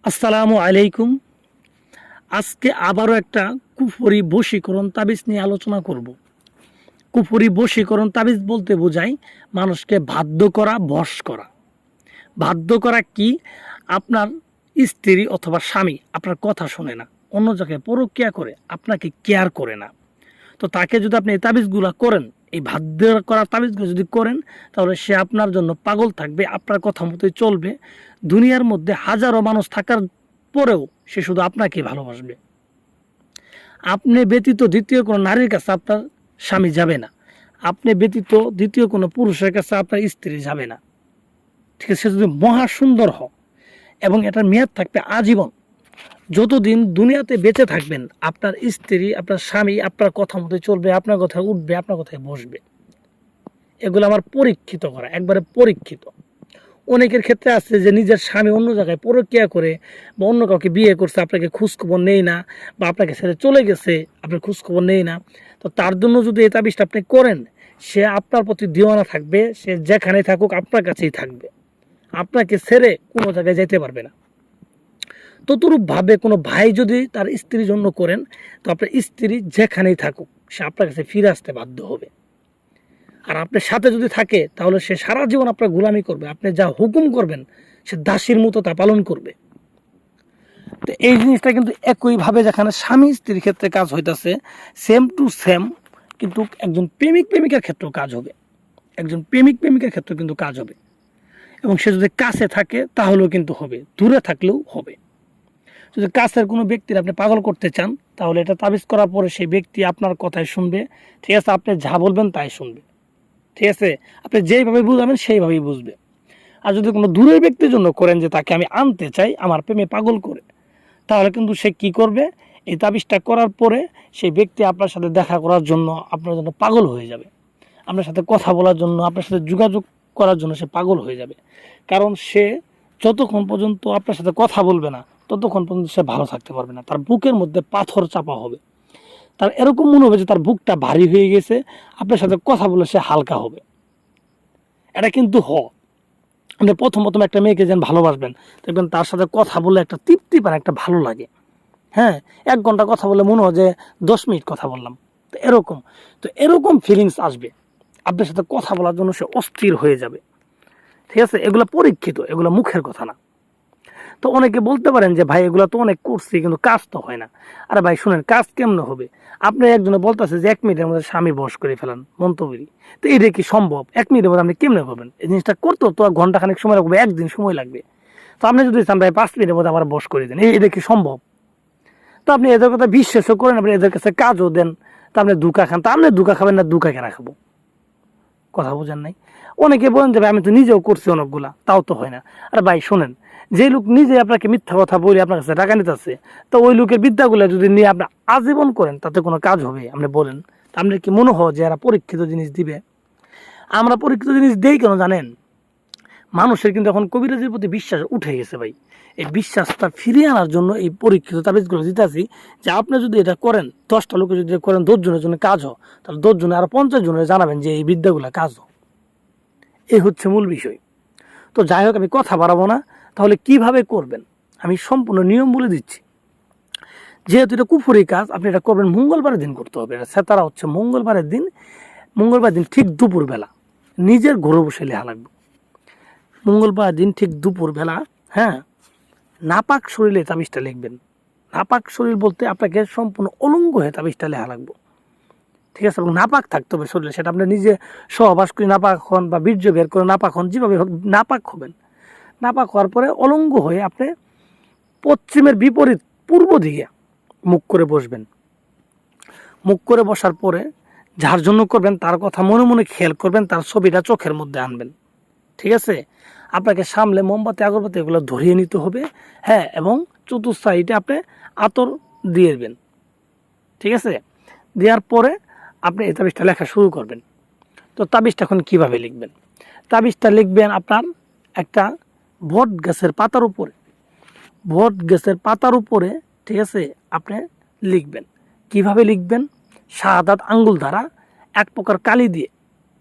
আসসালামু আলাইকুম। আজকে আবারও একটা কুফরি বশীকরণ তাবিজ নিয়ে আলোচনা করব। কুফরি বশীকরণ তাবিজ বলতে বোঝায় মানুষকে বাধ্য করা, বশ করা। বাধ্য করা কি? আপনার স্ত্রী অথবা স্বামী আপনার কথা শোনে না, অন্য জায়গায় পরক্রিয়া করে, আপনাকে কেয়ার করে না। তো তাকে যদি আপনি এই তাবিজগুলো করেন, এই বাধ্য করা তাবিজগুলো যদি করেন, তাহলে সে আপনার জন্য পাগল থাকবে, আপনার কথা মতোই চলবে। দুনিয়ার মধ্যে হাজারো মানুষ থাকার পরেও সে শুধু আপনাকে ভালোবাসবে। আপনি ব্যতীত দ্বিতীয় কোনো নারীর কাছে আপনার স্বামী যাবে না, আপনি ব্যতীত দ্বিতীয় কোনো পুরুষের কাছে আপনার স্ত্রী যাবে না। ঠিক আছে? সে যদি মহা সুন্দর হয় এবং এটার মেয়াদ থাকবে আজীবন। যতদিন দুনিয়াতে বেঁচে থাকবেন, আপনার স্ত্রী, আপনার স্বামী আপনার কথা মতো চলবে, আপনার কথায় উঠবে, আপনার কথায় বসবে। এগুলো আমার পরীক্ষিত করা, একবারে পরীক্ষিত। অনেকের ক্ষেত্রে আছে যে নিজের স্বামী অন্য জায়গায় পরক্রিয়া করে বা অন্য কাউকে বিয়ে করছে, আপনাকে খোঁজখবর নেই না, বা আপনাকে ছেড়ে চলে গেছে, আপনার খোঁজখবর নেই না। তো তার জন্য যদি এই তাবিজটা আপনি করেন, সে আপনার প্রতি দিওয়ানা থাকবে, সে যেখানে থাকুক আপনার কাছেই থাকবে, আপনাকে ছেড়ে কোনো জায়গায় যেতে পারবে না। ততরূপভাবে কোনো ভাই যদি তার স্ত্রীর জন্য করেন, তো আপনার স্ত্রী যেখানেই থাকুক সে আপনার কাছে ফিরে আসতে বাধ্য হবে। আর আপনার সাথে যদি থাকে, তাহলে সে সারা জীবন আপনার গোলামি করবে, আপনি যা হুকুম করবেন সে দাসীর মতো তা পালন করবে। তো এই জিনিসটা কিন্তু একইভাবে যেখানে স্বামী স্ত্রীর ক্ষেত্রে কাজ হইতেছে, সেম টু সেম কিন্তু একজন প্রেমিক প্রেমিকার ক্ষেত্রেও কাজ হবে। একজন প্রেমিক প্রেমিকার ক্ষেত্রেও কিন্তু কাজ হবে। এবং সে যদি কাছে থাকে তাহলেও কিন্তু হবে, দূরে থাকলেও হবে। যদি কাছের কোনো ব্যক্তির আপনি পাগল করতে চান, তাহলে এটা তাবিজ করার পরে সেই ব্যক্তি আপনার কথাই শুনবে। ঠিক আছে? আপনি যা বলবেন তাই শুনবে। ঠিক আছে? আপনি যেইভাবে বুঝাবেন সেইভাবেই বুঝবে। আর যদি কোনো দূরের ব্যক্তির জন্য করেন যে তাকে আমি আনতে চাই আমার প্রেমে পাগল করে, তাহলে কিন্তু সে কি করবে? এই তাবিজটা করার পরে সেই ব্যক্তি আপনার সাথে দেখা করার জন্য, আপনার জন্য পাগল হয়ে যাবে। আপনার সাথে কথা বলার জন্য, আপনার সাথে যোগাযোগ করার জন্য সে পাগল হয়ে যাবে। কারণ সে যতক্ষণ পর্যন্ত আপনার সাথে কথা বলবে না, ততক্ষণ পর্যন্ত সে ভালো থাকতে পারবে না। তার বুকের মধ্যে পাথর চাপা হবে, তার এরকম মনে হবে যে তার বুকটা ভারী হয়ে গেছে। আপনার সাথে কথা বলে সে হালকা হবে। এটা কিন্তু আপনি প্রথম প্রথম একটা মেয়েকে যেন ভালোবাসবেন, দেখবেন তার সাথে কথা বলে একটা তৃপ্তি পান, একটা ভালো লাগে। হ্যাঁ, 1 ঘন্টা কথা বলে মনে হয় যে 10 মিনিট কথা বললাম। তো এরকম ফিলিংস আসবে, আপনার সাথে কথা বলার জন্য সে অস্থির হয়ে যাবে। ঠিক আছে? এগুলো পরীক্ষিত, এগুলো মুখের কথা না। তো অনেকে বলতে পারেন যে ভাই এগুলো তো অনেক করছি কিন্তু কাজ তো হয় না। আরে ভাই শুনেন, কাজ কেমনে হবে? আপনি একজনে বলতেছে যে 1 মিনিটের মধ্যে স্বামী বশ করে ফেলান মন্তব্য, তো এটা কি সম্ভব? 1 মিনিটের মধ্যে আপনি কেমনে করবেন এই জিনিসটা? করতেও তো ঘন্টাখানেক সময় লাগবে, একদিন সময় লাগবে। তো আপনি যদি চান ভাই 5 মিনিটের মধ্যে আমার বশ করে দেন, এটা কি সম্ভব? তো আপনি এদের কথা বিশ্বাসও করেন, আপনি এদের কাছে কাজও দেন, তা আপনি ধোঁকা খান। তা আপনি ধোঁকা খাবেন না, ধোঁকা কেনা খাবো? কথা বোঝেন নাই? অনেকে বলেন যে ভাই আমি তো নিজেও করছি অনেকগুলা, তাও তো হয় না। আরে ভাই শোনেন, যে লোক নিজে আপনাকে মিথ্যা কথা বলে আপনার কাছে টাকা নিতেছে, তো ওই লোকের বিদ্যাগুলো যদি নিয়ে আপনি আজীবন করেন, তাতে কোনো কাজ হবে? আপনি বলেন। আপনার কি মনে হয় যে এরা পরীক্ষিত জিনিস দিবে? আমরা পরীক্ষিত জিনিস দেই কেন জানেন? মানুষের কিন্তু এখন কবিরাজির প্রতি বিশ্বাস উঠে গেছে ভাই। এই বিশ্বাসটা ফিরিয়ে আনার জন্য এই পরীক্ষিত তাবিজগুলো দিতেছি, যে আপনি যদি এটা করেন, 10টা লোকে যদি করেন, 10 জনের জন্য কাজ হয়, তাহলে 10 জনে আরো 50 জনের জানাবেন যে এই বিদ্যাগুলো কাজ হয়। এই হচ্ছে মূল বিষয়। তো যাই হোক, আমি কথা বাড়াবো না। তাহলে কিভাবে করবেন আমি সম্পূর্ণ নিয়ম বলে দিচ্ছি। যেহেতু এটা কুফুরি কাজ, আপনি এটা করবেন মঙ্গলবারের দিন করতে হবে। এটা সেতারা হচ্ছে মঙ্গলবারের দিন। মঙ্গলবার দিন ঠিক দুপুরবেলা নিজের ঘরে বসে লেখা লাগবে। মঙ্গলবার দিন ঠিক দুপুরবেলা, হ্যাঁ, নাপাক শরীরে তাবিজটা লিখবেন। নাপাক শরীর বলতে আপনাকে সম্পূর্ণ অলঙ্গ হয়ে তাবিজটা লেখা লাগবে। ঠিক আছে? এবং নাপাক থাকতে হবে শরীরে, সেটা আপনি নিজে সহবাস করে নাপাক হন বা বীর্য বের করে নাপাক হন, যেভাবে হোক নাপাক হবেন। নাপাক হওয়ার পরে অলঙ্গ হয়ে আপনি পশ্চিমের বিপরীত পূর্ব দিকে মুখ করে বসবেন। মুখ করে বসার পরে যার জন্য করবেন তার কথা মনে মনে খেয়াল করবেন, তার ছবিটা চোখের মধ্যে আনবেন। ঠিক আছে? আপনাকে সামলে মোমবাতি আগরবাতি এগুলো ধরিয়ে নিতে হবে। হ্যাঁ, এবং চতুর্থ সাইডে আপনি আতর দিয়ে দেবেন। ঠিক আছে? দেওয়ার পরে আপনি এই তাবিজটা লেখা শুরু করবেন। তো তাবিজটা এখন কীভাবে লিখবেন? তাবিজটা লিখবেন আপনার একটা বট গাছের পাতার উপরে। বট গাছের পাতার উপরে, ঠিক আছে, আপনি লিখবেন। কিভাবে লিখবেন? শাহাদাত আঙ্গুল দ্বারা 1 প্রকার কালি দিয়ে।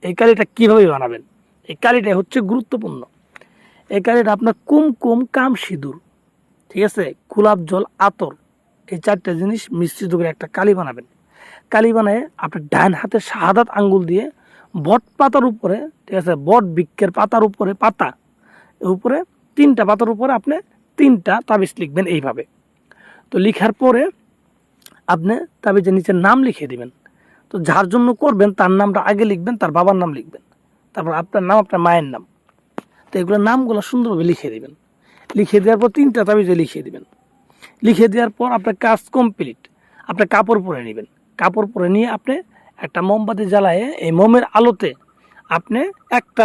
এই কালিটা কীভাবে বানাবেন? এই কালিটা হচ্ছে গুরুত্বপূর্ণ। এই কালিটা আপনার কুমকুম কাম সিঁদুর, ঠিক আছে, গোলাপ জল, আতর, এই 4টা জিনিস মিশ্রিত করে একটা কালি বানাবেন। কালি বানায় আপনার ডান হাতের শাহাদাত আঙ্গুল দিয়ে বট পাতার উপরে, ঠিক আছে, বট বৃক্ষের পাতার উপরে, এর উপরে 3টা পাতার উপরে আপনি 3টা তাবিজ লিখবেন এইভাবে। তো লিখার পরে আপনি তাবিজের নিচে নাম লিখে দিবেন। তো যার জন্য করবেন তার নামটা আগে লিখবেন, তার বাবার নাম লিখবেন, তারপর আপনার নাম, আপনার মায়ের নাম। তো এগুলো নামগুলো সুন্দরভাবে লিখে দিবেন। লিখে দেওয়ার পর 3টা তাবিজে লিখে দিবেন। লিখে দেওয়ার পর আপনার কাজ কমপ্লিট। আপনি কাপড় পরে নেবেন। কাপড় পরে নিয়ে আপনি একটা মোমবাতি জ্বালায়ে এই মোমের আলোতে আপনি একটা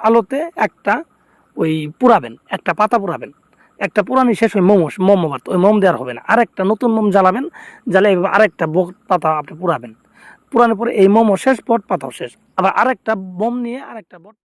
আলোতে একটা ওই পুরাবেন, একটা পাতা পুরাবেন। একটা পুরানি শেষ হয় মোমবাতি, ওই মোম দেওয়ার হবে না, আরেকটা নতুন মোম জ্বালাবেন। জ্বালিয়ে এভাবে আরেকটা পাতা আপনি পুরাবেন। পুরানোর পরে এই মোমও শেষ, বট পাতাও শেষ, আবার আরেকটা মোম নিয়ে আরেকটা বট